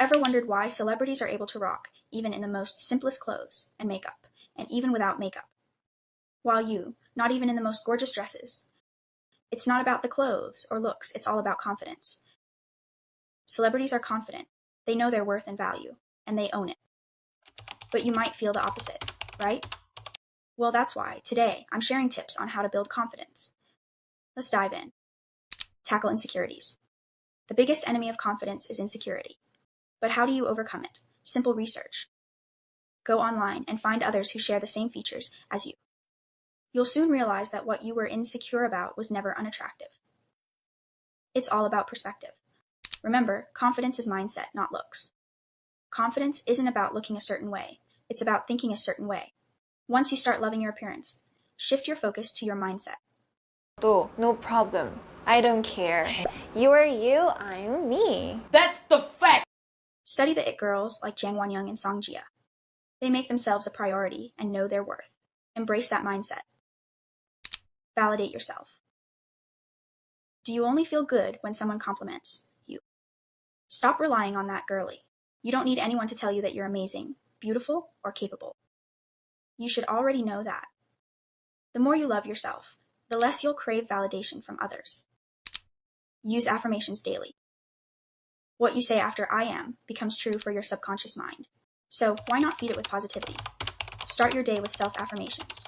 Ever wondered why celebrities are able to rock even in the most simplest clothes and makeup, and even without makeup? While you, not even in the most gorgeous dresses. It's not about the clothes or looks, it's all about confidence. Celebrities are confident. They know their worth and value, and they own it. But you might feel the opposite, right? Well, that's why, today, I'm sharing tips on how to build confidence. Let's dive in. Tackle insecurities. The biggest enemy of confidence is insecurity. But how do you overcome it? Simple research. Go online and find others who share the same features as you. You'll soon realize that what you were insecure about was never unattractive. It's all about perspective. Remember, confidence is mindset, not looks. Confidence isn't about looking a certain way. It's about thinking a certain way. Once you start loving your appearance, shift your focus to your mindset. No problem. I don't care. You're you, I'm me. That's the fact! Study the it girls like Jang Won-young and Song Jia. They make themselves a priority and know their worth. Embrace that mindset. Validate yourself. Do you only feel good when someone compliments you? Stop relying on that girly. You don't need anyone to tell you that you're amazing, beautiful, or capable. You should already know that. The more you love yourself, the less you'll crave validation from others. Use affirmations daily. What you say after I am becomes true for your subconscious mind. So why not feed it with positivity? Start your day with self-affirmations.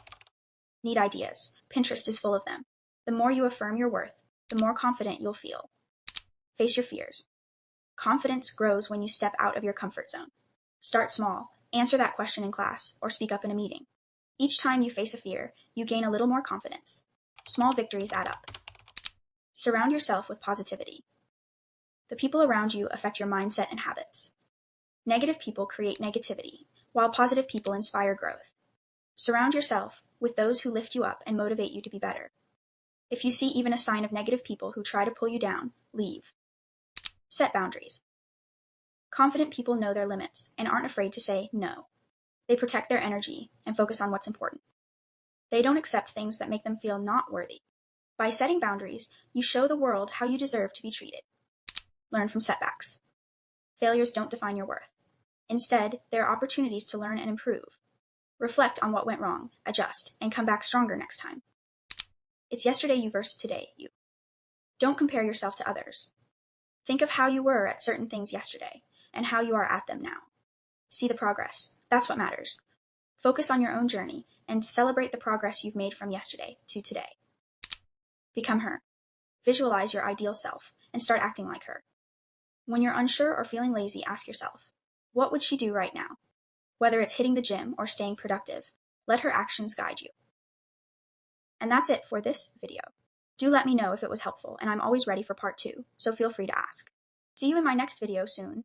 Need ideas? Pinterest is full of them. The more you affirm your worth, the more confident you'll feel. Face your fears. Confidence grows when you step out of your comfort zone. Start small. Answer that question in class or speak up in a meeting. Each time you face a fear, you gain a little more confidence. Small victories add up. Surround yourself with positivity. The people around you affect your mindset and habits. Negative people create negativity, while positive people inspire growth. Surround yourself with those who lift you up and motivate you to be better. If you see even a sign of negative people who try to pull you down, leave. Set boundaries. Confident people know their limits and aren't afraid to say no. They protect their energy and focus on what's important. They don't accept things that make them feel not worthy. By setting boundaries, you show the world how you deserve to be treated. Learn from setbacks. Failures don't define your worth. Instead, they are opportunities to learn and improve. Reflect on what went wrong, adjust, and come back stronger next time. It's yesterday you versus today you. Don't compare yourself to others. Think of how you were at certain things yesterday and how you are at them now. See the progress. That's what matters. Focus on your own journey and celebrate the progress you've made from yesterday to today. Become her. Visualize your ideal self and start acting like her. When you're unsure or feeling lazy, ask yourself, what would she do right now? Whether it's hitting the gym or staying productive, let her actions guide you. And that's it for this video. Do let me know if it was helpful, and I'm always ready for part 2, so feel free to ask. See you in my next video soon.